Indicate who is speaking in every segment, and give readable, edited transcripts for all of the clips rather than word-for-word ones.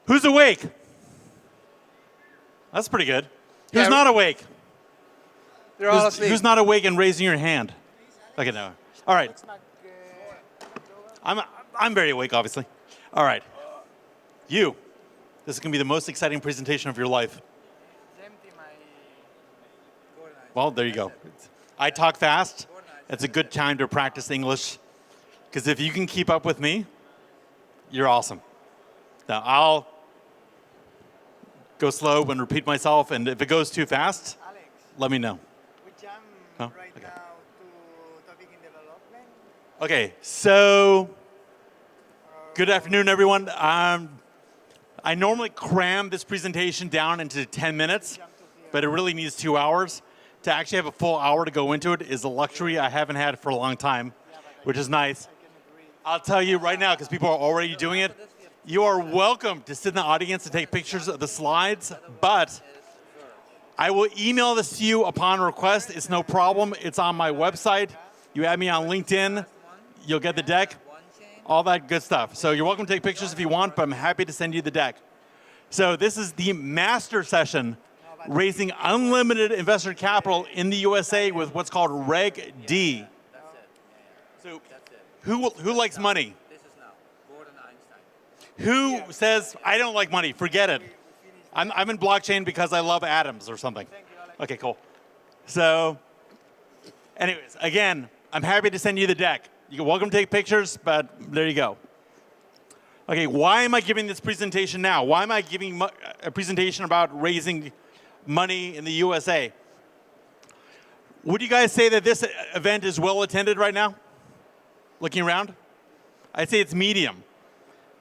Speaker 1: Who's awake? That's pretty good. Who's not awake?
Speaker 2: They're all asleep.
Speaker 1: Who's not awake and raising your hand? Okay, no. All right. I'm very awake, obviously. All right. You. This is going to be the most exciting presentation of your life. Well, there you go. I talk fast. It's a good time to practice English. Because if you can keep up with me, you're awesome. Now, I'll go slow and repeat myself. And if it goes too fast, let me know.
Speaker 3: We jump right now to topic in development.
Speaker 1: Okay, so good afternoon, everyone. I normally cram this presentation down into 10 minutes, but it really needs 2 hours. To actually have a full hour to go into it is a luxury I haven't had for a long time, which is nice. I'll tell you right now, because people are already doing it, you are welcome to sit in the audience and take pictures of the slides, but I will email this to you upon request. It's no problem. It's on my website. You add me on LinkedIn, you'll get the deck, all that good stuff. So you're welcome to take pictures if you want, but I'm happy to send you the deck. So this is the master session, raising unlimited investor capital in the USA with what's called Reg D. So who likes money? Who says, I don't like money, forget it. I'm in blockchain because I love atoms or something. Okay, cool. So anyways, again, I'm happy to send you the deck. You're welcome to take pictures, but there you go. Okay, why am I giving this presentation now? Why am I giving a presentation about raising money in the USA? Would you guys say that this event is well attended right now? Looking around? I'd say it's medium.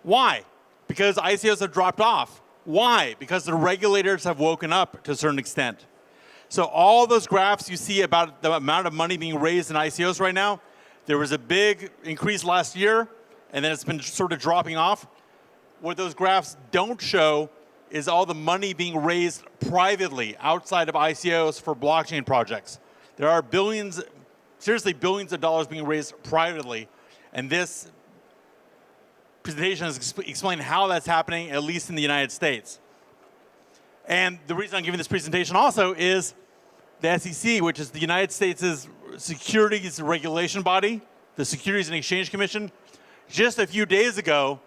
Speaker 1: Why? Because ICOs have dropped off. Why? Because the regulators have woken up to a certain extent. So all those graphs you see about the amount of money being raised in ICOs right now, there was a big increase last year, and then it's been sort of dropping off. What those graphs don't show is all the money being raised privately outside of ICOs for blockchain projects. There are billions, seriously billions of dollars being raised privately, and this presentation is explaining how that's happening, at least in the United States. And the reason I'm giving this presentation also is the SEC, which is the United States' securities regulation body, the Securities and Exchange Commission, just a few days ago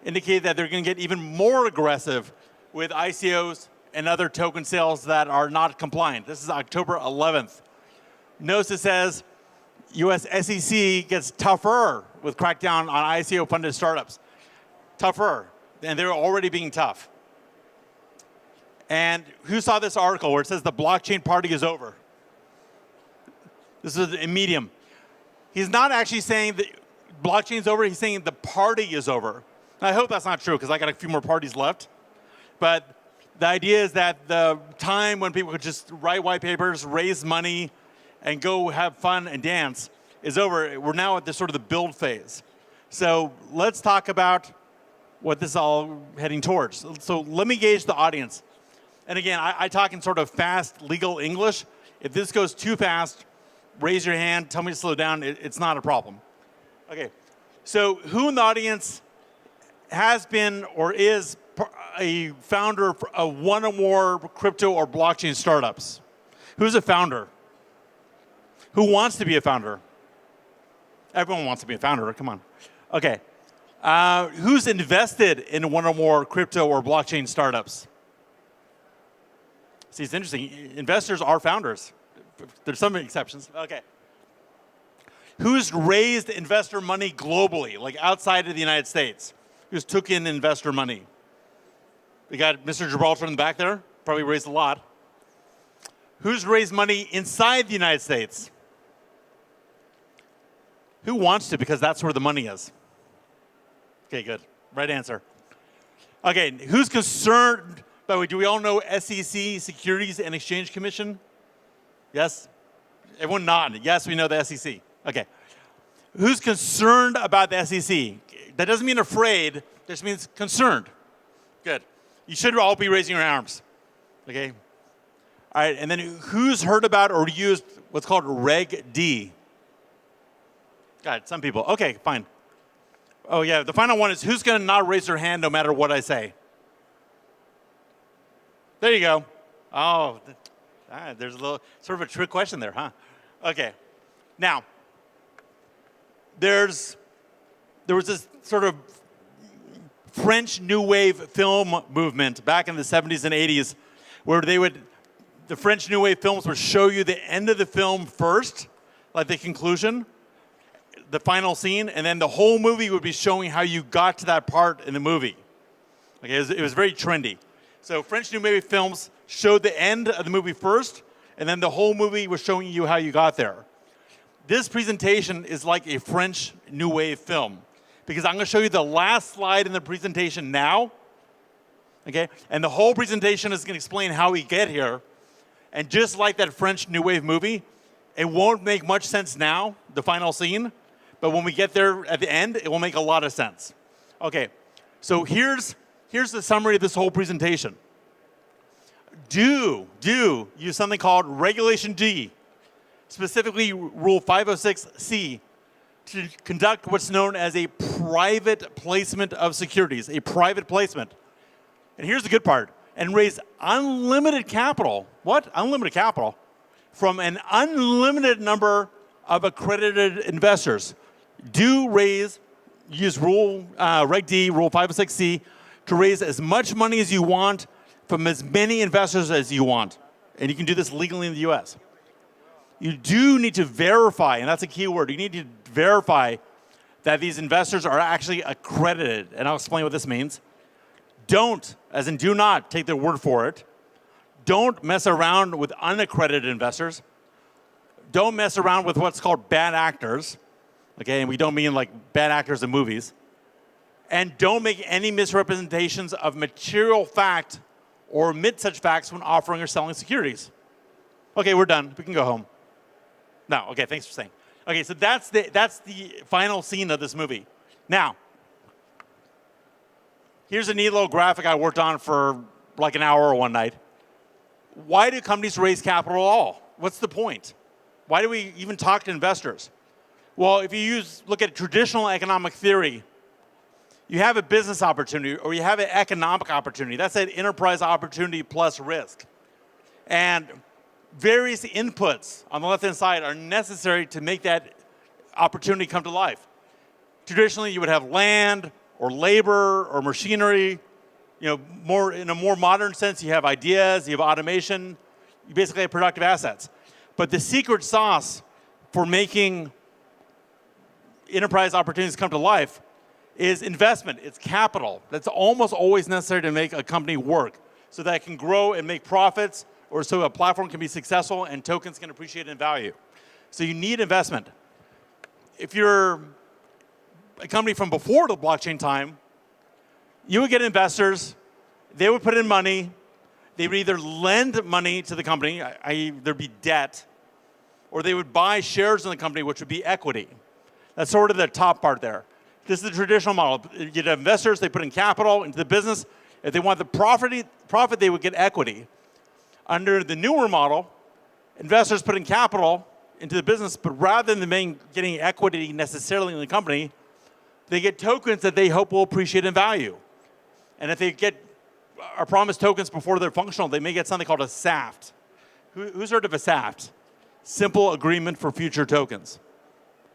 Speaker 1: indicated that they're going to get even more aggressive with ICOs and other token sales that are not compliant. This is October 11th. Notice it says US SEC gets tougher with crackdown on ICO-funded startups. Tougher. And they're already being tough. And who saw this article where it says the blockchain party is over? This is in Medium. He's not actually saying that blockchain's over, he's saying the party is over. I hope that's not true because I got a few more parties left. But the idea is that the time when people could just write white papers, raise money, and go have fun and dance is over. We're now at this sort of the build phase. So let's talk about what this is all heading towards. So let me gauge the audience. And again, I talk in sort of fast legal English. If this goes too fast, raise your hand, tell me to slow down. It's not a problem. Okay, so who in the audience has been or is a founder of one or more crypto or blockchain startups? Who's a founder? Who wants to be a founder? Everyone wants to be a founder, come on. Okay, who's invested in one or more crypto or blockchain startups? See, it's interesting. Investors are founders. There's some exceptions. Okay. Who's raised investor money globally, like outside of the United States? Who's took in investor money? We got Mr. Gibraltar in the back there. Probably raised a lot. Who's raised money inside the United States? Who wants to? Because that's where the money is. Okay, good. Right answer. Okay, who's concerned? By the way, do we all know SEC, Securities and Exchange Commission? Yes? Everyone nodded. Yes, we know the SEC. Okay. Who's concerned about the SEC? That doesn't mean afraid. It just means concerned. Good. You should all be raising your arms. Okay? All right, and then who's heard about or used what's called Reg D? Got it, some people. Okay, fine. Oh yeah, the final one is who's going to not raise their hand no matter what I say? There you go. Oh, there's a little sort of a trick question there, huh? Okay. Now, there was this sort of French New Wave film movement back in the 70s and 80s where the French New Wave films would show you the end of the film first, like the conclusion, the final scene, and then the whole movie would be showing how you got to that part in the movie. Okay, it was very trendy. So French New Wave films showed the end of the movie first, and then the whole movie was showing you how you got there. This presentation is like a French New Wave film because I'm going to show you the last slide in the presentation now, okay? And the whole presentation is going to explain how we get here. And just like that French New Wave movie, it won't make much sense now, the final scene, but when we get there at the end, it will make a lot of sense. Okay, so here's the summary of this whole presentation. Do use something called Regulation D, specifically Rule 506C, to conduct what's known as a private placement of securities, a private placement. And here's the good part, and raise unlimited capital. What? Unlimited capital from an unlimited number of accredited investors. Use Reg D, Rule 506C, to raise as much money as you want from as many investors as you want. And you can do this legally in the US. You do need to verify, and that's a key word, you need to verify that these investors are actually accredited. And I'll explain what this means. Don't, as in do not, take their word for it. Don't mess around with unaccredited investors. Don't mess around with what's called bad actors. Okay, and we don't mean like bad actors in movies. And don't make any misrepresentations of material fact or omit such facts when offering or selling securities. Okay, we're done. We can go home. No, okay, thanks for saying. Okay, so that's the final scene of this movie. Now, here's a neat little graphic I worked on for like an hour one night. Why do companies raise capital at all? What's the point? Why do we even talk to investors? Well, if you look at traditional economic theory, you have a business opportunity or you have an economic opportunity. That's an enterprise opportunity plus risk. And various inputs on the left-hand side are necessary to make that opportunity come to life. Traditionally, you would have land or labor or machinery. In a more modern sense, you have ideas, you have automation, you basically have productive assets. But the secret sauce for making enterprise opportunities come to life is investment. It's capital. That's almost always necessary to make a company work so that it can grow and make profits, or so a platform can be successful and tokens can appreciate in value. So you need investment. If you're a company from before the blockchain time, you would get investors, they would put in money, they would either lend money to the company, i.e. there'd be debt, or they would buy shares in the company, which would be equity. That's sort of the top part there. This is the traditional model. You'd have investors, they put in capital into the business. If they want the profit, they would get equity. Under the newer model, investors put in capital into the business, but rather than getting equity necessarily in the company, they get tokens that they hope will appreciate in value. And if they are promised tokens before they're functional, they may get something called a SAFT. Who's heard of a SAFT? Simple Agreement for Future Tokens.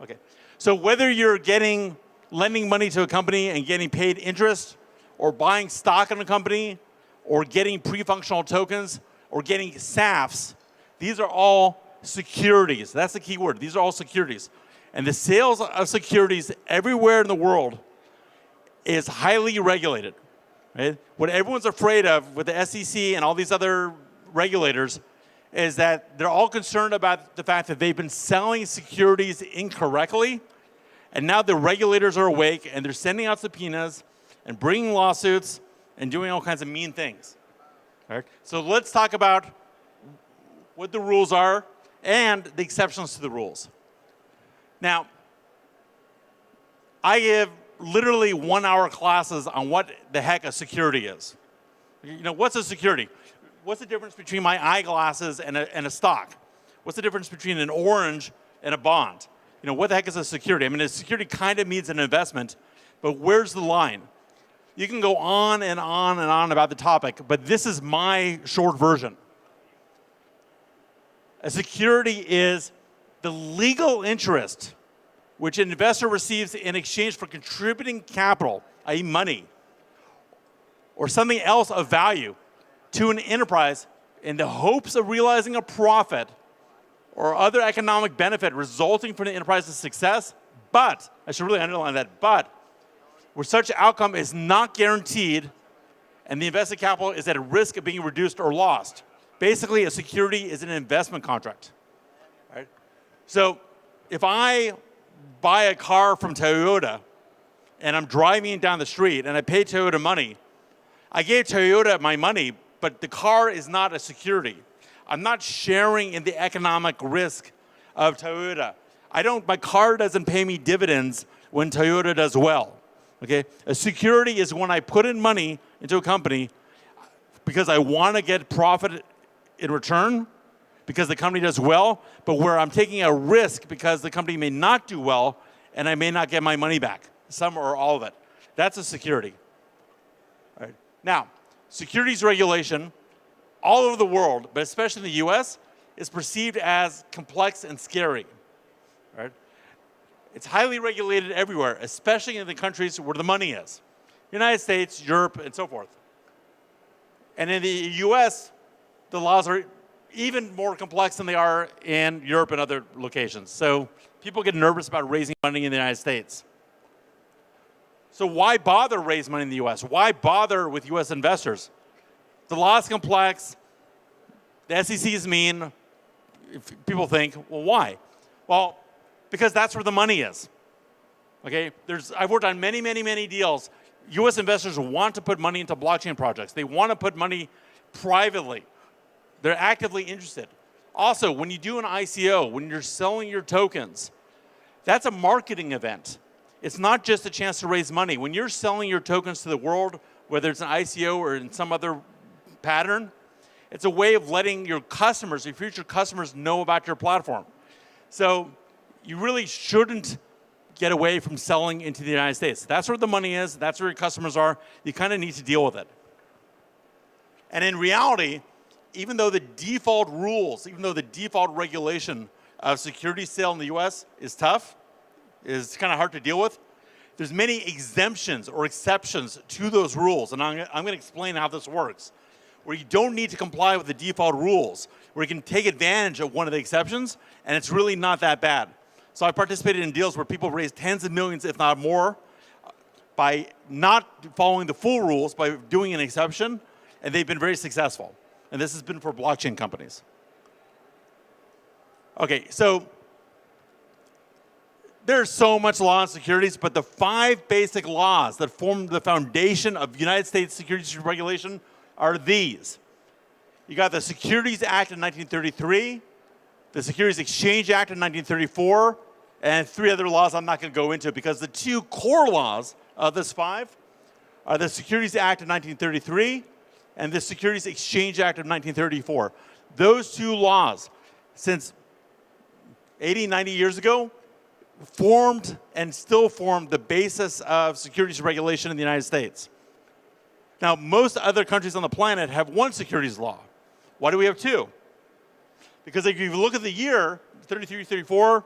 Speaker 1: Okay. So whether you're lending money to a company and getting paid interest, or buying stock in a company, or getting pre-functional tokens, or getting SAFs, these are all securities. That's the key word. These are all securities. And the sales of securities everywhere in the world is highly regulated. Right? What everyone's afraid of with the SEC and all these other regulators is that they're all concerned about the fact that they've been selling securities incorrectly, and now the regulators are awake and they're sending out subpoenas and bringing lawsuits and doing all kinds of mean things. Right? So let's talk about what the rules are and the exceptions to the rules. Now, I give literally 1-hour classes on what the heck a security is. What's a security? What's the difference between my eyeglasses and a stock? What's the difference between an orange and a bond? What the heck is a security? I mean, a security kind of means an investment, but where's the line? You can go on and on and on about the topic, but this is my short version. A security is the legal interest which an investor receives in exchange for contributing capital, i.e. money, or something else of value to an enterprise in the hopes of realizing a profit or other economic benefit resulting from the enterprise's success, but, I should really underline that, but, where such outcome is not guaranteed and the invested capital is at risk of being reduced or lost. Basically, a security is an investment contract. Right? So if I buy a car from Toyota and I'm driving down the street and I pay Toyota money, I gave Toyota my money, but the car is not a security. I'm not sharing in the economic risk of Toyota. My car doesn't pay me dividends when Toyota does well. Okay? A security is when I put in money into a company because I want to get profit in return, because the company does well, but where I'm taking a risk because the company may not do well and I may not get my money back, some or all of it. That's a security. All right. Now, securities regulation all over the world, but especially in the US, is perceived as complex and scary. Right? It's highly regulated everywhere, especially in the countries where the money is. United States, Europe, and so forth. And in the US, the laws are even more complex than they are in Europe and other locations. So people get nervous about raising money in the United States. So why bother raise money in the US? Why bother with US investors? The law is complex. The SEC is mean. If people think, well, why? Well, because that's where the money is. Okay? I've worked on many, many, many deals. US investors want to put money into blockchain projects. They want to put money privately. They're actively interested. Also, when you do an ICO, when you're selling your tokens, that's a marketing event. It's not just a chance to raise money. When you're selling your tokens to the world, whether it's an ICO or in some other pattern, it's a way of letting your customers, your future customers, know about your platform. So you really shouldn't get away from selling into the United States. That's where the money is. That's where your customers are. You kind of need to deal with it. And in reality, even though the default rules, even though the default regulation of security sale in the US is tough, is kind of hard to deal with, there's many exemptions or exceptions to those rules. And I'm going to explain how this works, where you don't need to comply with the default rules, where you can take advantage of one of the exceptions, and it's really not that bad. So I participated in deals where people raised tens of millions, if not more, by not following the full rules, by doing an exception, and they've been very successful. And this has been for blockchain companies. Okay, so there's so much law on securities, but the 5 basic laws that form the foundation of United States securities regulation are these. You got the Securities Act of 1933, the Securities Exchange Act of 1934, and 3 other laws I'm not going to go into because the 2 core laws of this 5 are the Securities Act of 1933 and the Securities Exchange Act of 1934. Those 2 laws, since 80, 90 years ago, formed and still form the basis of securities regulation in the United States. Now, most other countries on the planet have 1 securities law. Why do we have 2? Because if you look at the year, 33, 34,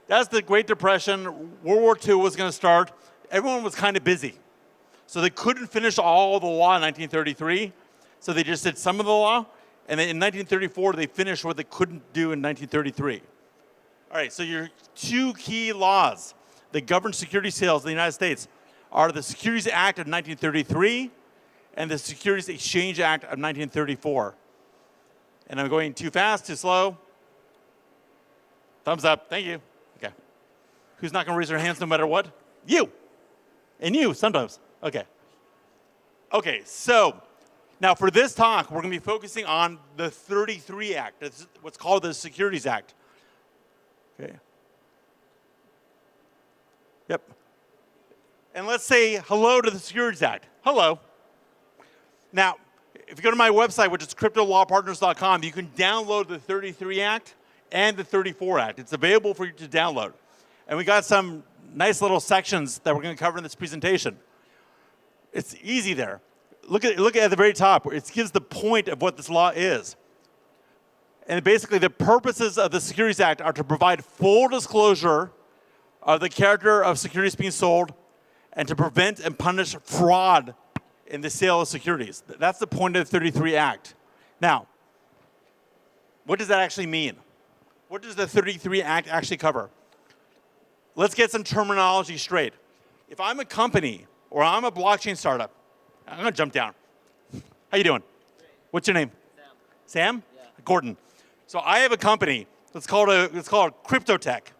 Speaker 1: that's the Great Depression. World War II was going to start. Everyone was kind of busy. So they couldn't finish all the law in 1933. So they just did some of the law. And then in 1934, they finished what they couldn't do in 1933. All right, so your 2 key laws that govern security sales in the United States are the Securities Act of 1933 and the Securities Exchange Act of 1934. And I'm going too fast, too slow? Thumbs up, thank you. Okay. Who's not going to raise their hands no matter what? You. And you, sometimes. Okay. Okay, so now for this talk, we're going to be focusing on the 33 Act. It's what's called the Securities Act. Okay. Yep. And let's say hello to the Securities Act. Hello. Now, if you go to my website, which is cryptolawpartners.com, you can download the 33 Act and the 34 Act. It's available for you to download. And we got some nice little sections that we're going to cover in this presentation. It's easy there. Look at the very top. It gives the point of what this law is. And basically, the purposes of the Securities Act are to provide full disclosure of the character of securities being sold and to prevent and punish fraud in the sale of securities. That's the point of the 33 Act. Now, what does that actually mean? What does the 33 Act actually cover? Let's get some terminology straight. If I'm a company or I'm a blockchain startup, I'm going to jump down. How you doing? What's your name? Sam. Sam? Yeah. Gordon. So I have a company. Let's call it crypto tech.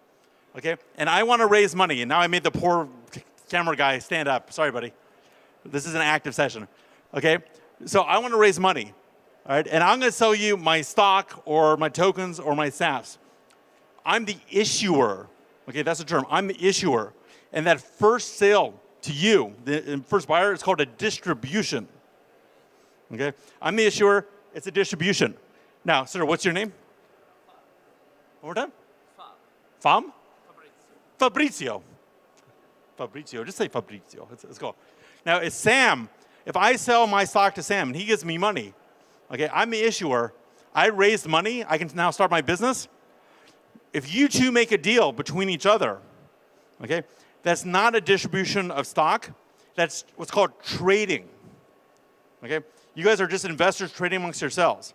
Speaker 1: Okay? And I want to raise money. And now I made the poor camera guy stand up. Sorry, buddy. This is an active session. Okay? So I want to raise money. All right? And I'm going to sell you my stock or my tokens or my SAFs. I'm the issuer. Okay, that's the term. I'm the issuer. And that first sale to you, the first buyer, is called a distribution. Okay? I'm the issuer. It's a distribution. Now, sir, what's your name? One more time? Fam? Fabrizio. Fabrizio. Just say Fabrizio. Let's go. Now, it's Sam. If I sell my stock to Sam and he gives me money, okay, I'm the issuer. I raised money. I can now start my business. If you two make a deal between each other, okay, that's not a distribution of stock. That's what's called trading. Okay? You guys are just investors trading amongst yourselves.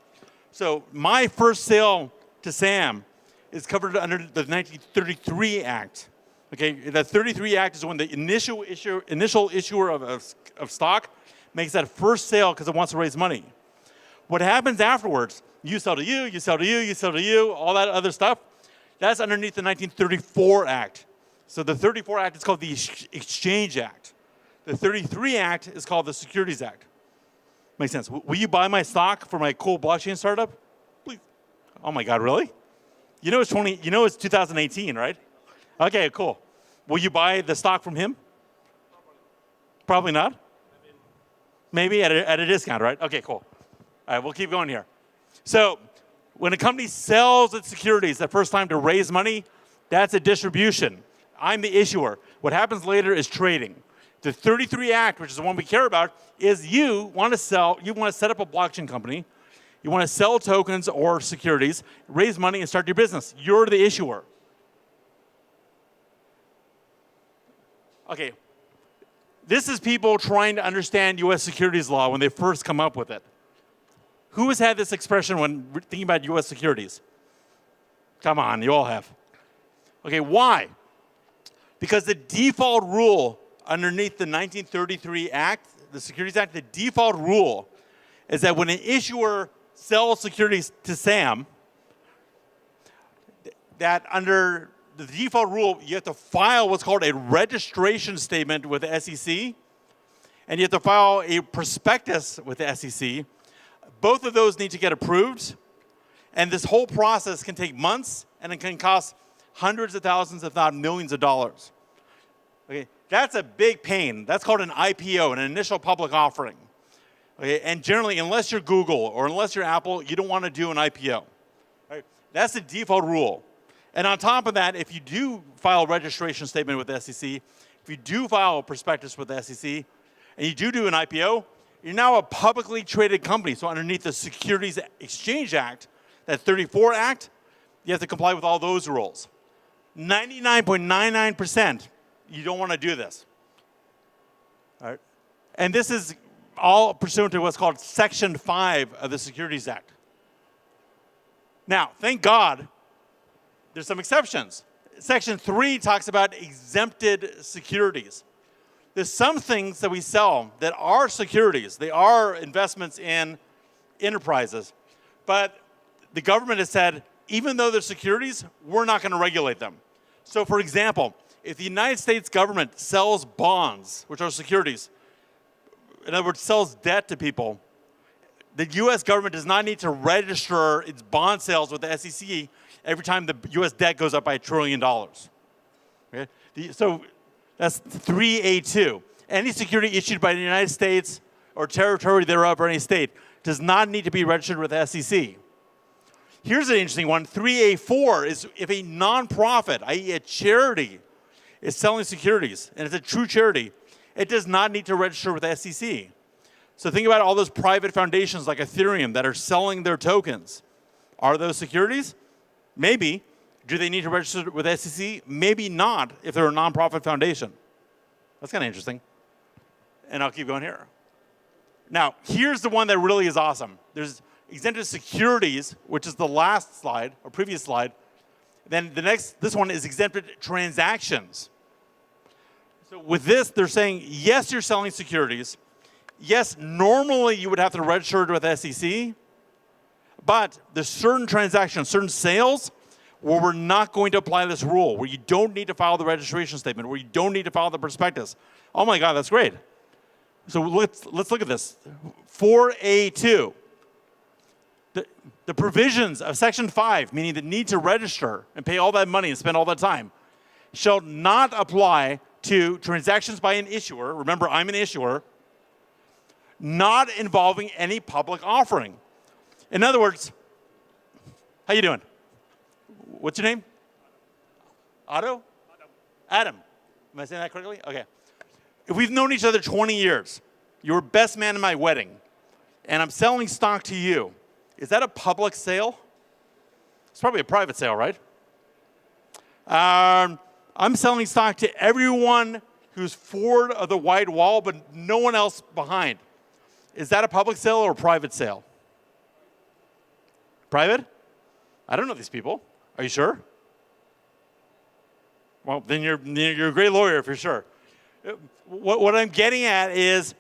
Speaker 1: So my first sale to Sam is covered under the 1933 Act. Okay? The 33 Act is when the initial issuer of stock makes that first sale because it wants to raise money. What happens afterwards, you sell to you, you sell to you, you sell to you, all that other stuff, that's underneath the 1934 Act. So the 34 Act is called the Exchange Act. The 33 Act is called the Securities Act. Makes sense. Will you buy my stock for my cool blockchain startup? Please. Oh my God, really? You know it's 2018, right? Okay, cool. Will you buy the stock from him? Probably not. Maybe at a discount, right? Okay, cool. All right, we'll keep going here. So when a company sells its securities the first time to raise money, that's a distribution. I'm the issuer. What happens later is trading. The 33 Act, which is the one we care about, is you want to set up a blockchain company, you want to sell tokens or securities, raise money and start your business. You're the issuer. Okay. This is people trying to understand US securities law when they first come up with it. Who has had this expression when thinking about US securities? Come on, you all have. Okay, why? Because the default rule underneath the 1933 Act, the Securities Act, the default rule is that when an issuer sells securities to Sam, that under the default rule, you have to file what's called a registration statement with the SEC, and you have to file a prospectus with the SEC. Both of those need to get approved, and this whole process can take months, and it can cost hundreds of thousands, if not millions of dollars. Okay, that's a big pain. That's called an IPO, an initial public offering. Okay, and generally, unless you're Google or unless you're Apple, you don't want to do an IPO. Right? That's the default rule. And on top of that, if you do file a registration statement with the SEC, if you do file a prospectus with the SEC, and you do an IPO, you're now a publicly traded company. So underneath the Securities Exchange Act, that 34 Act, you have to comply with all those rules. 99.99%, you don't want to do this. All right? And this is all pursuant to what's called Section 5 of the Securities Act. Now, thank God, there's some exceptions. Section 3 talks about exempted securities. There's some things that we sell that are securities. They are investments in enterprises. But the government has said, even though they're securities, we're not going to regulate them. So for example, if the United States government sells bonds, which are securities, in other words, sells debt to people, the US government does not need to register its bond sales with the SEC every time the US debt goes up by $1 trillion. Okay? So that's 3A2. Any security issued by the United States or territory thereof or any state does not need to be registered with the SEC. Here's an interesting one. 3A4 is if a nonprofit, i.e. a charity, is selling securities, and it's a true charity, it does not need to register with the SEC. So think about all those private foundations like Ethereum that are selling their tokens. Are those securities? Maybe. Do they need to register with SEC? Maybe not if they're a nonprofit foundation. That's kind of interesting. And I'll keep going here. Now, here's the one that really is awesome. There's exempted securities, which is the last slide, or previous slide. Then this one is exempted transactions. So with this, they're saying, yes, you're selling securities. Yes, normally you would have to register it with SEC, but there's certain transactions, certain sales, where we're not going to apply this rule, where you don't need to file the registration statement, where you don't need to file the prospectus. Oh my God, that's great. So let's look at this. 4A2. The provisions of Section 5, meaning the need to register and pay all that money and spend all that time, shall not apply to transactions by an issuer. Remember, I'm an issuer. Not involving any public offering. In other words, how you doing? What's your name? Otto? Adam. Am I saying that correctly? Okay. If we've known each other 20 years, you were best man in my wedding, and I'm selling stock to you, is that a public sale? It's probably a private sale, right? I'm selling stock to everyone who's forward of the white wall, but no one else behind. Is that a public sale or a private sale? Private? I don't know these people. Are you sure? Well, then you're a great lawyer if you're sure. What I'm getting at is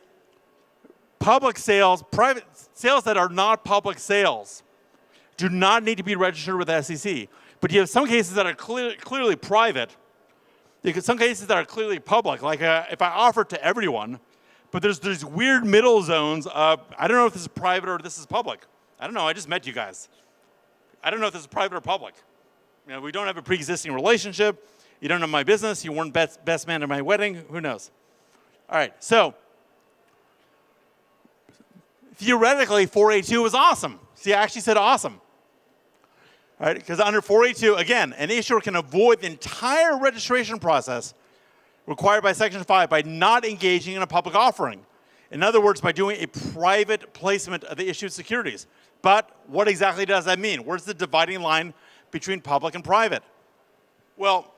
Speaker 1: public sales, private sales that are not public sales do not need to be registered with the SEC. But you have some cases that are clearly private. You have some cases that are clearly public, like if I offer it to everyone, but there's these weird middle zones of, I don't know if this is private or this is public. I don't know, I just met you guys. I don't know if this is private or public. You know, we don't have a pre-existing relationship. You don't know my business. You weren't best man at my wedding. Who knows? All right, so theoretically, 4A2 is awesome. See, I actually said awesome. All right, because under 4A2, again, an issuer can avoid the entire registration process required by Section 5 by not engaging in a public offering. In other words, by doing a private placement of the issued securities. But what exactly does that mean? Where's the dividing line between public and private? Well,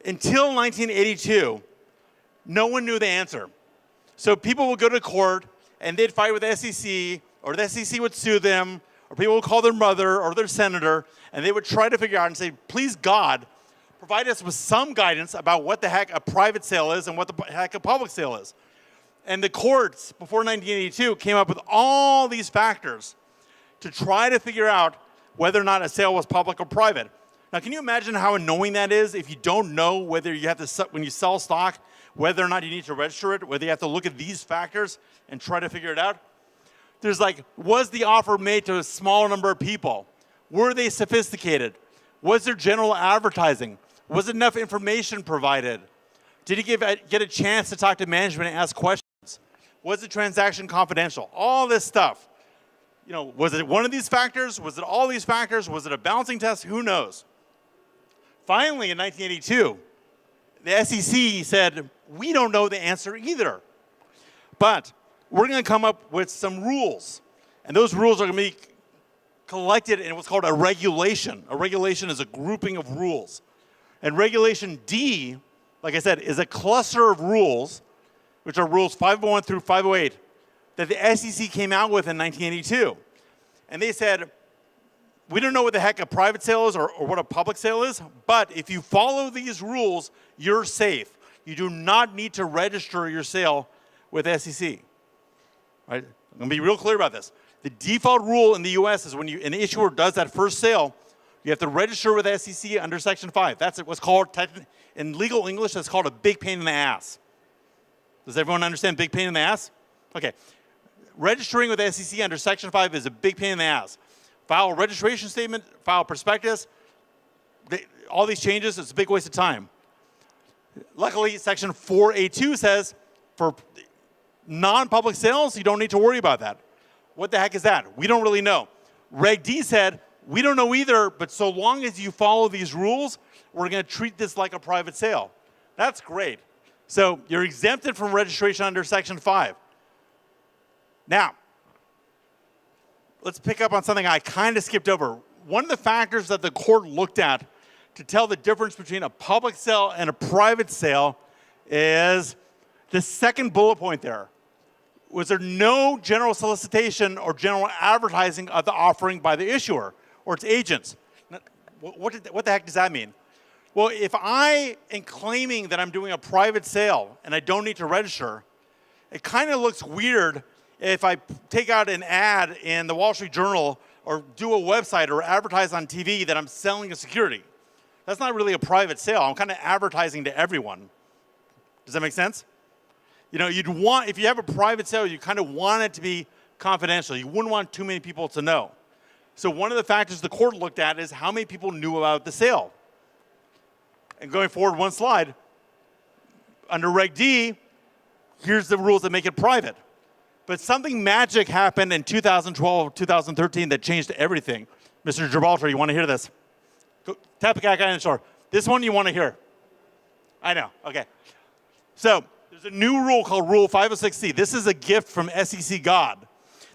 Speaker 1: until 1982, no one knew the answer. So people would go to court, and they'd fight with the SEC, or the SEC would sue them, or people would call their mother or their senator, and they would try to figure out and say, please, God, provide us with some guidance about what the heck a private sale is and what the heck a public sale is. And the courts, before 1982, came up with all these factors to try to figure out whether or not a sale was public or private. Now, can you imagine how annoying that is if you don't know whether you have to, when you sell stock, whether or not you need to register it, whether you have to look at these factors and try to figure it out? There's like, was the offer made to a small number of people? Were they sophisticated? Was there general advertising? Was enough information provided? Did he get a chance to talk to management and ask questions? Was the transaction confidential? All this stuff. You know, was it one of these factors? Was it all these factors? Was it a balancing test? Who knows? Finally, in 1982, the SEC said, we don't know the answer either. But we're going to come up with some rules. And those rules are going to be collected in what's called a regulation. A regulation is a grouping of rules. And Regulation D, like I said, is a cluster of rules, which are rules 501 through 508, that the SEC came out with in 1982. And they said, we don't know what the heck a private sale is or what a public sale is, but if you follow these rules, you're safe. You do not need to register your sale with SEC. Right? I'm going to be real clear about this. The default rule in the US is when an issuer does that first sale, you have to register with SEC under Section 5. That's what's called, in legal English, that's called a big pain in the ass. Does everyone understand big pain in the ass? Okay. Registering with SEC under Section 5 is a big pain in the ass. File a registration statement, file a prospectus, all these changes, it's a big waste of time. Luckily, Section 4A2 says for non-public sales, you don't need to worry about that. What the heck is that? We don't really know. Reg D said, we don't know either, but so long as you follow these rules, we're going to treat this like a private sale. That's great. So you're exempted from registration under Section 5. Now, let's pick up on something I kind of skipped over. One of the factors that the court looked at to tell the difference between a public sale and a private sale is the second bullet point there. Was there no general solicitation or general advertising of the offering by the issuer or its agents? What the heck does that mean? Well, if I am claiming that I'm doing a private sale and I don't need to register, it kind of looks weird if I take out an ad in the Wall Street Journal or do a website or advertise on TV that I'm selling a security. That's not really a private sale. I'm kind of advertising to everyone. Does that make sense? You know, you'd want, if you have a private sale, you kind of want it to be confidential. You wouldn't want too many people to know. So one of the factors the court looked at is how many people knew about the sale. And going forward one slide, under Reg D, here's the rules that make it private. But something magic happened in 2012, 2013 that changed everything. Mr. Gibraltar, you want to hear this? Go, tap the guy on the shoulder. This one you want to hear. I know, okay. So there's a new rule called Rule 506C. This is a gift from SEC God.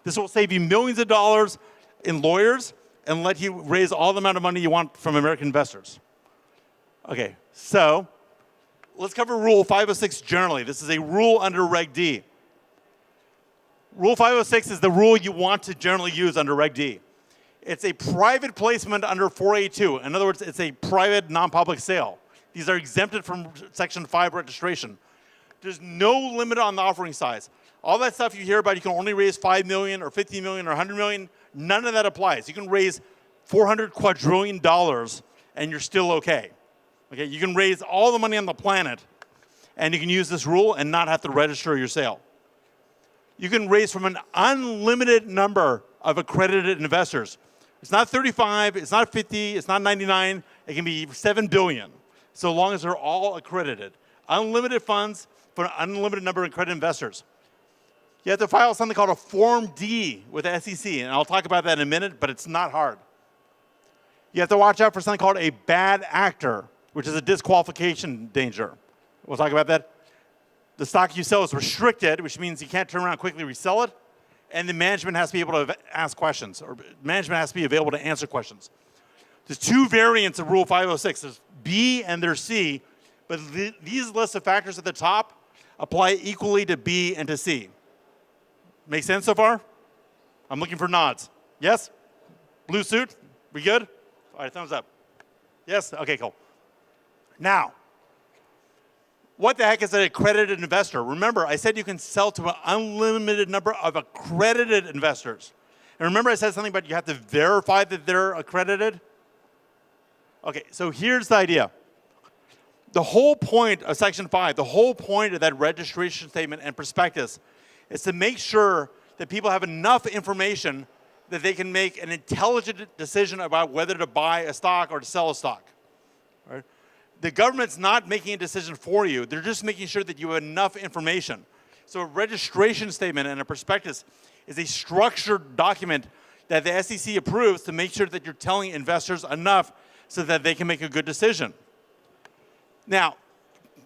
Speaker 1: This will save you millions of dollars in lawyers and let you raise all the amount of money you want from American investors. Okay, so let's cover Rule 506 generally. This is a rule under Reg D. Rule 506 is the rule you want to generally use under Reg D. It's a private placement under 4A2. In other words, it's a private, non-public sale. These are exempted from Section 5 registration. There's no limit on the offering size. All that stuff you hear about, you can only raise 5 million or 50 million or 100 million, none of that applies. You can raise $400 quadrillion and you're still okay. Okay, you can raise all the money on the planet and you can use this rule and not have to register your sale. You can raise from an unlimited number of accredited investors. It's not 35, it's not 50, it's not 99, it can be 7 billion, so long as they're all accredited. Unlimited funds for an unlimited number of accredited investors. You have to file something called a Form D with the SEC, and I'll talk about that in a minute, but it's not hard. You have to watch out for something called a bad actor, which is a disqualification danger. We'll talk about that. The stock you sell is restricted, which means you can't turn around and quickly resell it, and the management has to be able to ask questions, or management has to be available to answer questions. There's two variants of Rule 506. There's B and there's C, but these lists of factors at the top apply equally to B and to C. Make sense so far? I'm looking for nods. Yes? Blue suit? We good? All right, thumbs up. Yes? Okay, cool. Now, what the heck is an accredited investor? Remember, I said you can sell to an unlimited number of accredited investors. And remember I said something about you have to verify that they're accredited? Okay, so here's the idea. The whole point of Section 5, the whole point of that registration statement and prospectus is to make sure that people have enough information that they can make an intelligent decision about whether to buy a stock or to sell a stock. Right? The government's not making a decision for you. They're just making sure that you have enough information. So a registration statement and a prospectus is a structured document that the SEC approves to make sure that you're telling investors enough so that they can make a good decision. Now,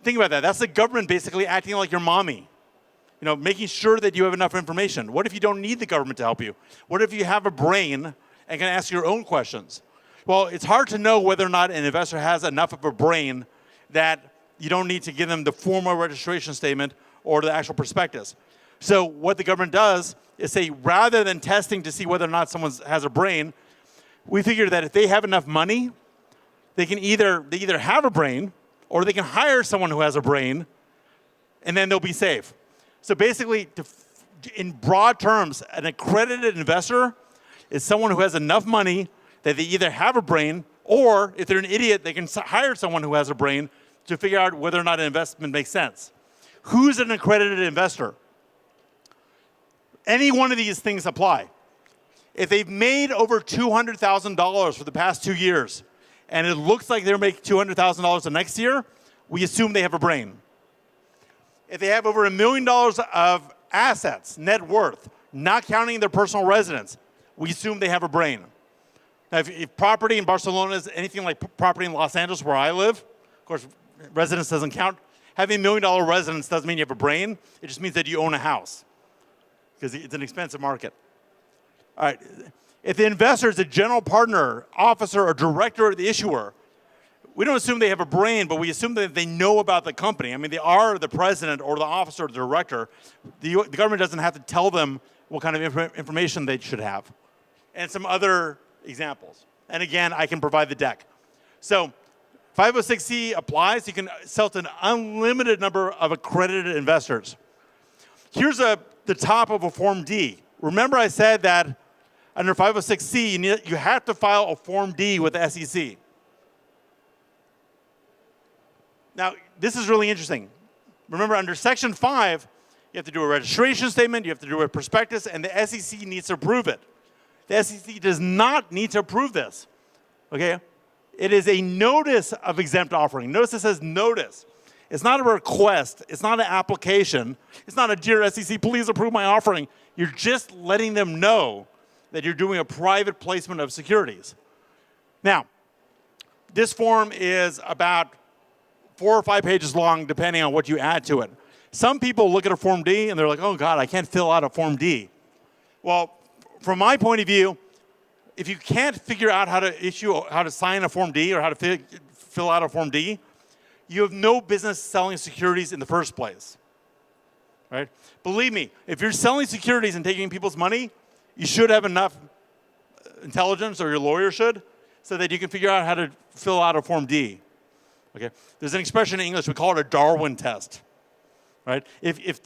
Speaker 1: think about that. That's the government basically acting like your mommy. You know, making sure that you have enough information. What if you don't need the government to help you? What if you have a brain and can ask your own questions? Well, it's hard to know whether or not an investor has enough of a brain that you don't need to give them the formal registration statement or the actual prospectus. So what the government does is say, rather than testing to see whether or not someone has a brain, we figure that if they have enough money, they either have a brain or they can hire someone who has a brain, and then they'll be safe. So basically, in broad terms, an accredited investor is someone who has enough money that they either have a brain, or if they're an idiot, they can hire someone who has a brain to figure out whether or not an investment makes sense. Who's an accredited investor? Any one of these things apply. If they've made over $200,000 for the past 2 years, and it looks like they'll make $200,000 the next year, we assume they have a brain. If they have over $1 million of assets, net worth, not counting their personal residence, we assume they have a brain. Now, if property in Barcelona is anything like property in Los Angeles where I live, of course, residence doesn't count, having $1 million residence doesn't mean you have a brain. It just means that you own a house, because it's an expensive market. All right. If the investor is a general partner, officer, or director of the issuer, we don't assume they have a brain, but we assume that they know about the company. I mean, they are the president or the officer or the director. The government doesn't have to tell them what kind of information they should have. And some other examples. And again, I can provide the deck. So 506C applies. You can sell to an unlimited number of accredited investors. Here's the top of a Form D. Remember I said that under 506C, you have to file a Form D with the SEC. Now, this is really interesting. Remember, under Section 5, you have to do a registration statement, you have to do a prospectus, and the SEC needs to approve it. The SEC does not need to approve this, okay? It is a notice of exempt offering. Notice it says notice. It's not a request. It's not an application. It's not a dear SEC, please approve my offering. You're just letting them know that you're doing a private placement of securities. Now, this form is about 4 or 5 pages long, depending on what you add to it. Some people look at a Form D and they're like, oh God, I can't fill out a Form D. Well, from my point of view, if you can't figure out how to sign a Form D or how to fill out a Form D, you have no business selling securities in the first place, right? Believe me, if you're selling securities and taking people's money, you should have enough intelligence, or your lawyer should, so that you can figure out how to fill out a Form D. Okay? There's an expression in English, we call it a Darwin test, right? If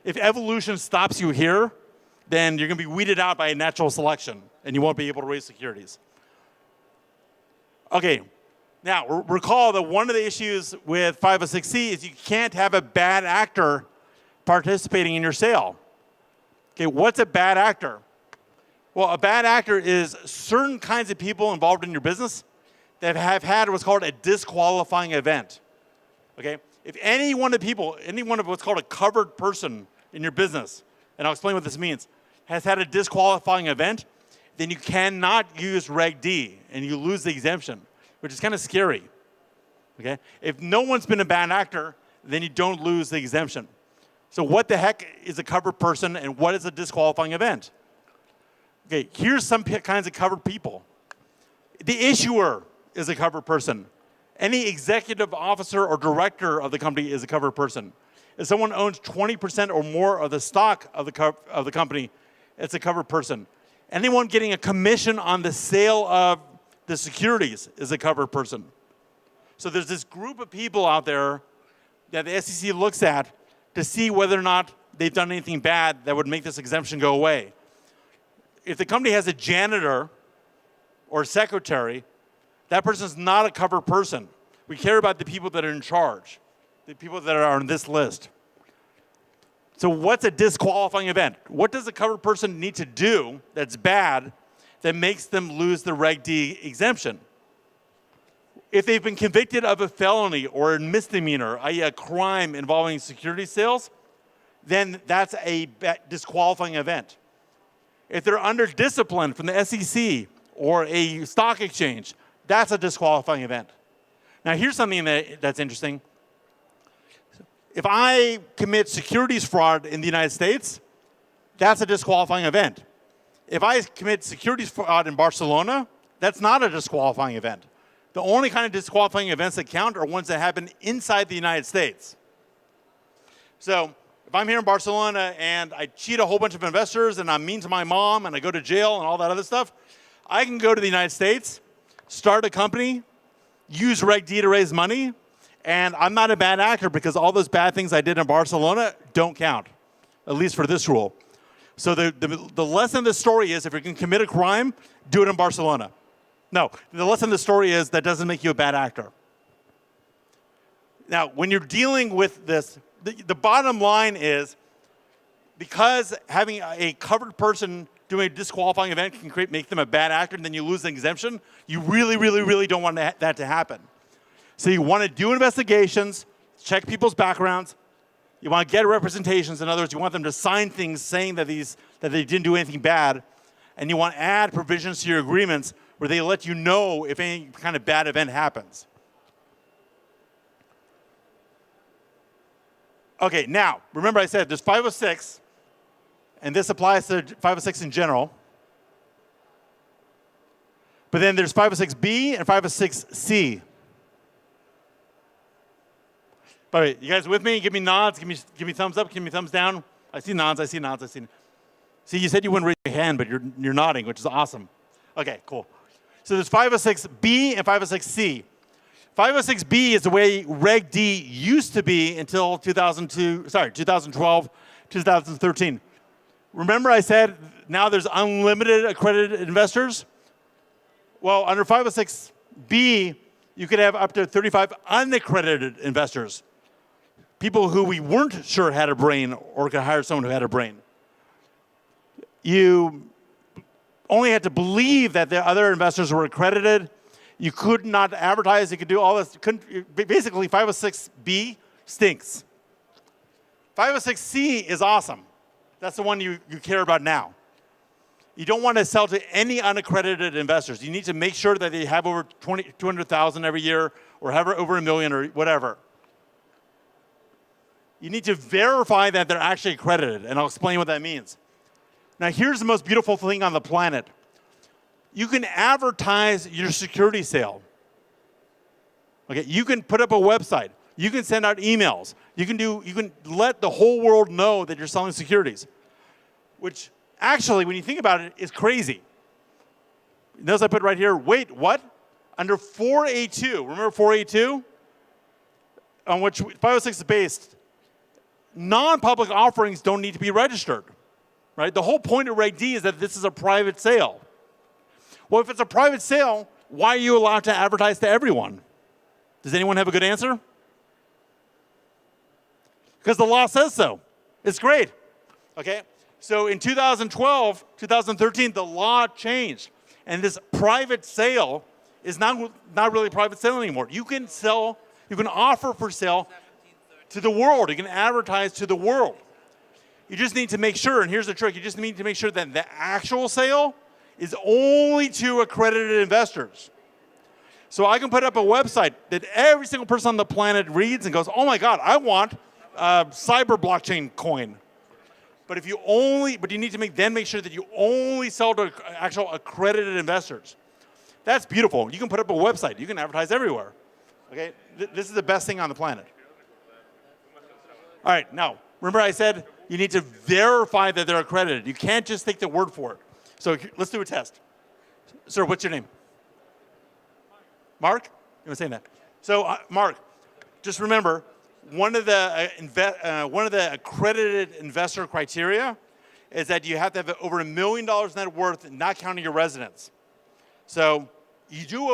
Speaker 1: evolution stops you here, then you're going to be weeded out by natural selection, and you won't be able to raise securities. Okay, now recall that one of the issues with 506C is you can't have a bad actor participating in your sale. Okay, what's a bad actor? Well, a bad actor is certain kinds of people involved in your business that have had what's called a disqualifying event. Okay? If any one of what's called a covered person in your business, and I'll explain what this means, has had a disqualifying event, then you cannot use Reg D, and you lose the exemption, which is kind of scary. Okay? If no one's been a bad actor, then you don't lose the exemption. So what the heck is a covered person, and what is a disqualifying event? Okay, here's some kinds of covered people. The issuer is a covered person. Any executive officer or director of the company is a covered person. If someone owns 20% or more of the stock of the company, it's a covered person. Anyone getting a commission on the sale of the securities is a covered person. So there's this group of people out there that the SEC looks at to see whether or not they've done anything bad that would make this exemption go away. If the company has a janitor or a secretary, that person's not a covered person. We care about the people that are in charge, the people that are on this list. So what's a disqualifying event? What does a covered person need to do that's bad that makes them lose the Reg D exemption? If they've been convicted of a felony or a misdemeanor, i.e. a crime involving security sales, then that's a disqualifying event. If they're under discipline from the SEC or a stock exchange, that's a disqualifying event. Now, here's something that's interesting. If I commit securities fraud in the United States, that's a disqualifying event. If I commit securities fraud in Barcelona, that's not a disqualifying event. The only kind of disqualifying events that count are ones that happen inside the United States. So if I'm here in Barcelona and I cheat a whole bunch of investors and I'm mean to my mom and I go to jail and all that other stuff, I can go to the United States, start a company, use Reg D to raise money, and I'm not a bad actor because all those bad things I did in Barcelona don't count, at least for this rule. So the lesson of the story is if you're going to commit a crime, do it in Barcelona. No, the lesson of the story is that doesn't make you a bad actor. Now, when you're dealing with this, the bottom line is because having a covered person doing a disqualifying event can make them a bad actor and then you lose the exemption, you really, really, really don't want that to happen. So you want to do investigations, check people's backgrounds. You want to get representations. In other words, you want them to sign things saying that they didn't do anything bad. And you want to add provisions to your agreements where they let you know if any kind of bad event happens. Okay, now, remember I said there's 506, and this applies to 506 in general. But then there's 506B and 506C. By the way, you guys with me? Give me nods, give me thumbs up, give me thumbs down. I see nods, I see nods, I see. See, you said you wouldn't raise your hand, but you're nodding, which is awesome. Okay, cool. So there's 506B and 506C. 506B is the way Reg D used to be until 2012, 2013. Remember I said now there's unlimited accredited investors? Well, under 506B, you could have up to 35 unaccredited investors, people who we weren't sure had a brain or could hire someone who had a brain. You only had to believe that the other investors were accredited. You could not advertise. You could do all this. Basically, 506B stinks. 506C is awesome. That's the one you care about now. You don't want to sell to any unaccredited investors. You need to make sure that they have over 200,000 every year or have over $1 million or whatever. You need to verify that they're actually accredited, and I'll explain what that means. Now, here's the most beautiful thing on the planet. You can advertise your security sale. Okay, you can put up a website. You can send out emails. You can let the whole world know that you're selling securities, which actually, when you think about it, is crazy. Notice I put right here, wait, what? Under 4A2, remember 4A2? On which 506 is based, non-public offerings don't need to be registered, right? The whole point of Reg D is that this is a private sale. Well, if it's a private sale, why are you allowed to advertise to everyone? Does anyone have a good answer? Because the law says so. It's great, okay? So in 2012, 2013, the law changed. And this private sale is not really a private sale anymore. You can sell, you can offer for sale to the world. You can advertise to the world. You just need to make sure, and here's the trick, you just need to make sure that the actual sale is only to accredited investors. So I can put up a website that every single person on the planet reads and goes, oh my God, I want a cyber blockchain coin. But you need to make sure that you only sell to actual accredited investors. That's beautiful. You can put up a website. You can advertise everywhere. Okay, this is the best thing on the planet. All right, now remember I said you need to verify that they're accredited. You can't just take the word for it. So let's do a test. Sir, what's your name? Mark? You were saying that. So Mark, just remember, one of the accredited investor criteria is that you have to have over $1 million net worth, not counting your residence. So you do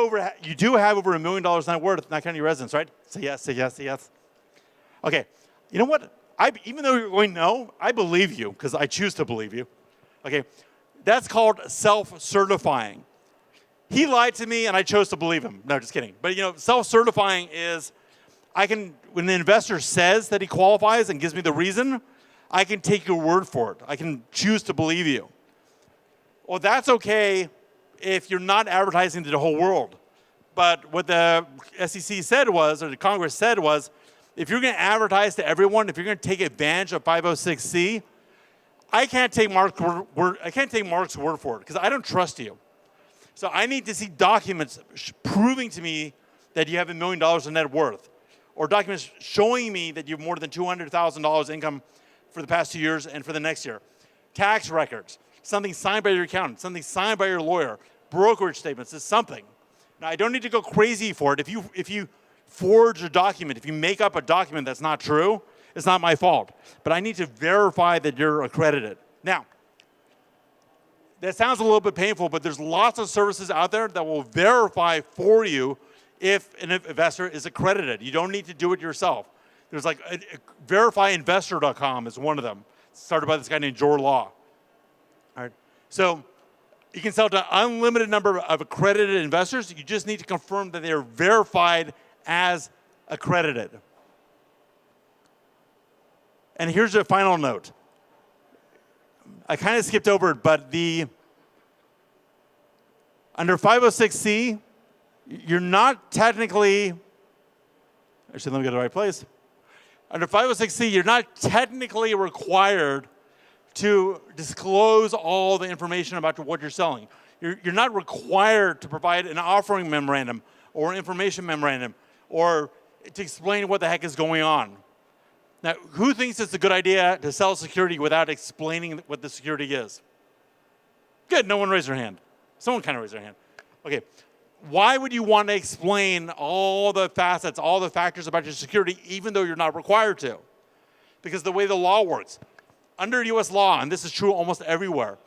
Speaker 1: have over $1 million net worth, not counting your residence, right? Say yes, say yes, say yes. Okay, you know what? Even though you're going no, I believe you because I choose to believe you. Okay, that's called self-certifying. He lied to me and I chose to believe him. No, just kidding. But self-certifying is when the investor says that he qualifies and gives me the reason, I can take your word for it. I can choose to believe you. Well, that's okay if you're not advertising to the whole world. But what the SEC said was, or the Congress said was, if you're going to advertise to everyone, if you're going to take advantage of 506C, I can't take Mark's word for it because I don't trust you. So I need to see documents proving to me that you have $1 million in net worth, or documents showing me that you have more than $200,000 income for the past 2 years and for the next year. Tax records, something signed by your accountant, something signed by your lawyer, brokerage statements, is something. Now, I don't need to go crazy for it. If you forge a document, if you make up a document that's not true, it's not my fault. But I need to verify that you're accredited. Now, that sounds a little bit painful, but there's lots of services out there that will verify for you if an investor is accredited. You don't need to do it yourself. There's like verifyinvestor.com is one of them, started by this guy named Jor Law. All right. So you can sell to an unlimited number of accredited investors. You just need to confirm that they are verified as accredited. And here's a final note. I kind of skipped over it, but under 506C, you're not technically, actually let me go to the right place. Under 506C, you're not technically required to disclose all the information about what you're selling. You're not required to provide an offering memorandum or an information memorandum or to explain what the heck is going on. Now, who thinks it's a good idea to sell security without explaining what the security is? Good, no one raised their hand. Someone kind of raised their hand. Okay, why would you want to explain all the facets, all the factors about your security, even though you're not required to? Because the way the law works, under US law, and this is true almost everywhere,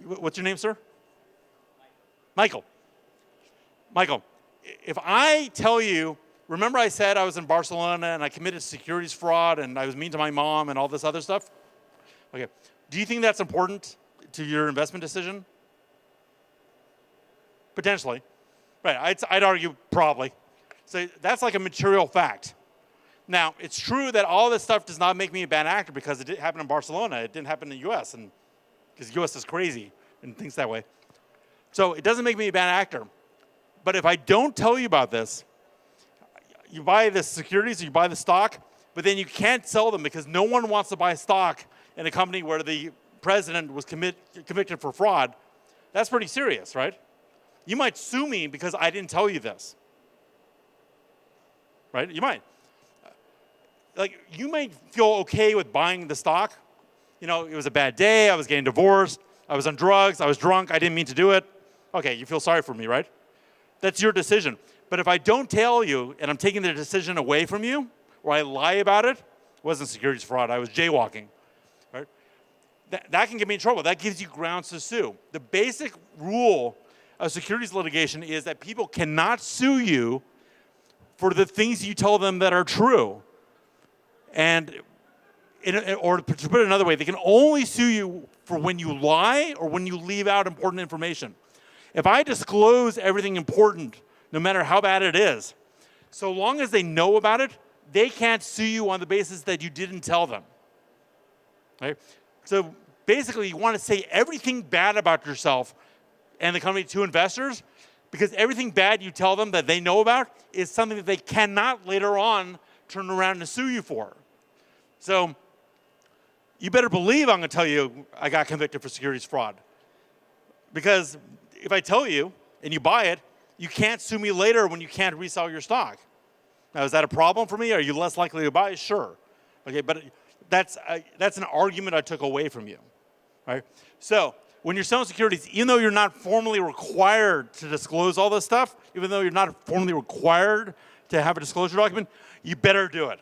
Speaker 1: what's your name, sir? Michael. Michael, if I tell you, remember I said I was in Barcelona and I committed securities fraud and I was mean to my mom and all this other stuff? Okay, do you think that's important to your investment decision? Potentially. Right, I'd argue probably. So that's like a material fact. Now, it's true that all this stuff does not make me a bad actor because it didn't happen in Barcelona. It didn't happen in the US, and because the US is crazy and thinks that way. So it doesn't make me a bad actor. But if I don't tell you about this, you buy the securities, you buy the stock, but then you can't sell them because no one wants to buy stock in a company where the president was convicted for fraud. That's pretty serious, right? You might sue me because I didn't tell you this. Right? You might. Like, you might feel okay with buying the stock. You know, it was a bad day, I was getting divorced, I was on drugs, I was drunk, I didn't mean to do it. Okay, you feel sorry for me, right? That's your decision. But if I don't tell you and I'm taking the decision away from you, or I lie about it, it wasn't securities fraud, I was jaywalking, right? That can get me in trouble. That gives you grounds to sue. The basic rule of securities litigation is that people cannot sue you for the things you tell them that are true. And, or to put it another way, they can only sue you for when you lie or when you leave out important information. If I disclose everything important, no matter how bad it is, so long as they know about it, they can't sue you on the basis that you didn't tell them. Right? So basically, you want to say everything bad about yourself and the company to investors, because everything bad you tell them that they know about is something that they cannot later on turn around and sue you for. So you better believe I'm going to tell you I got convicted for securities fraud. Because if I tell you and you buy it, you can't sue me later when you can't resell your stock. Now, is that a problem for me? Are you less likely to buy it? Sure. Okay, but that's an argument I took away from you. Right? So when you're selling securities, even though you're not formally required to disclose all this stuff, even though you're not formally required to have a disclosure document, you better do it.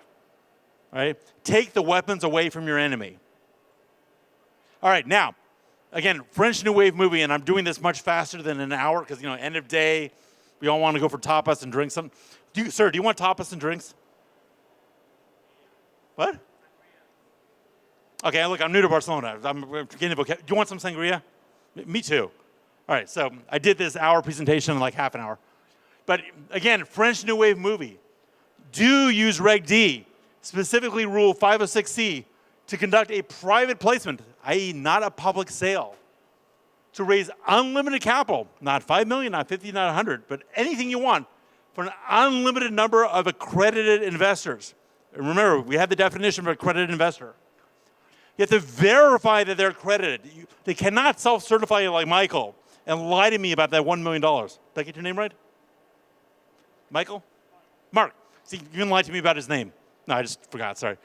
Speaker 1: Right? Take the weapons away from your enemy. All right, now, again, French New Wave movie, and I'm doing this much faster than an hour because, you know, end of day, we all want to go for tapas and drink some. Sir, do you want tapas and drinks? What? Okay, look, I'm new to Barcelona. I'm getting do you want some sangria? Me too. All right, so I did this hour presentation in like half an hour. But again, French New Wave movie. Do use Reg D, specifically Rule 506C, to conduct a private placement, i.e. not a public sale, to raise unlimited capital, not 5 million, not 50, not 100, but anything you want, for an unlimited number of accredited investors. And remember, we have the definition of accredited investor. You have to verify that they're accredited. They cannot self-certify like Michael and lie to me about that $1 million. Did I get your name right? Michael? Mark. See, you can lie to me about his name. No, I just forgot, sorry.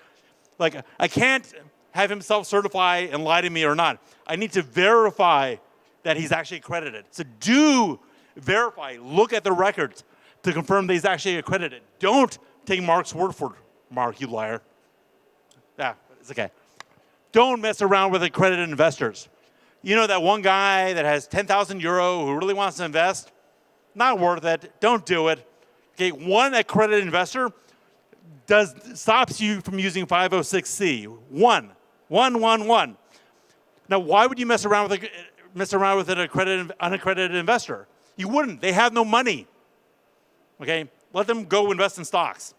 Speaker 1: Like, I can't have him self-certify and lie to me or not. I need to verify that he's actually accredited. So do verify, look at the records to confirm that he's actually accredited. Don't take Mark's word for it. Mark, you liar. Yeah, it's okay. Don't mess around with accredited investors. You know that one guy that has 10,000 euro who really wants to invest? Not worth it. Don't do it. Okay, one accredited investor stops you from using 506C. One. Now, why would you mess around with an unaccredited investor? You wouldn't. They have no money. Okay, let them go invest in stocks.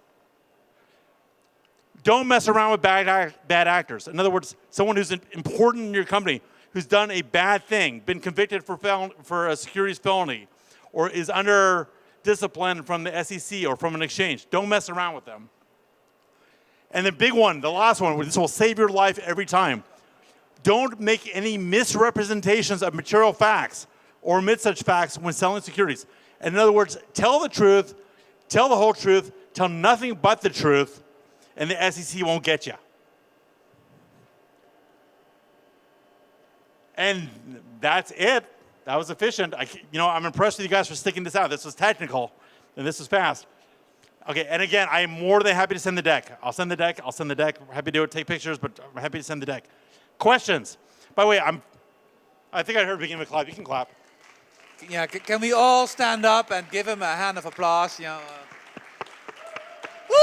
Speaker 1: Don't mess around with bad actors. In other words, someone who's important in your company, who's done a bad thing, been convicted for a securities felony, or is under discipline from the SEC or from an exchange. Don't mess around with them. And the big one, the last one, this will save your life every time. Don't make any misrepresentations of material facts or omit such facts when selling securities. And in other words, tell the truth, tell the whole truth, tell nothing but the truth, and the SEC won't get you. And that's it. That was efficient. I'm impressed with you guys for sticking this out. This was technical, and this was fast. Okay, and again, I am more than happy to send the deck. I'll send the deck. Happy to do it, take pictures, but I'm happy to send the deck. Questions? By the way, I think I heard beginning of a clap. You can clap.
Speaker 2: Yeah, can we all stand up and give him a hand of applause? Woo, woo, woo,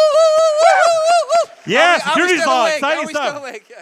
Speaker 2: woo, woo, woo.
Speaker 1: Yeah,
Speaker 2: Are we
Speaker 1: securities
Speaker 2: still
Speaker 1: law,
Speaker 2: awake?
Speaker 1: exciting
Speaker 2: Are we
Speaker 1: stuff.
Speaker 2: still awake?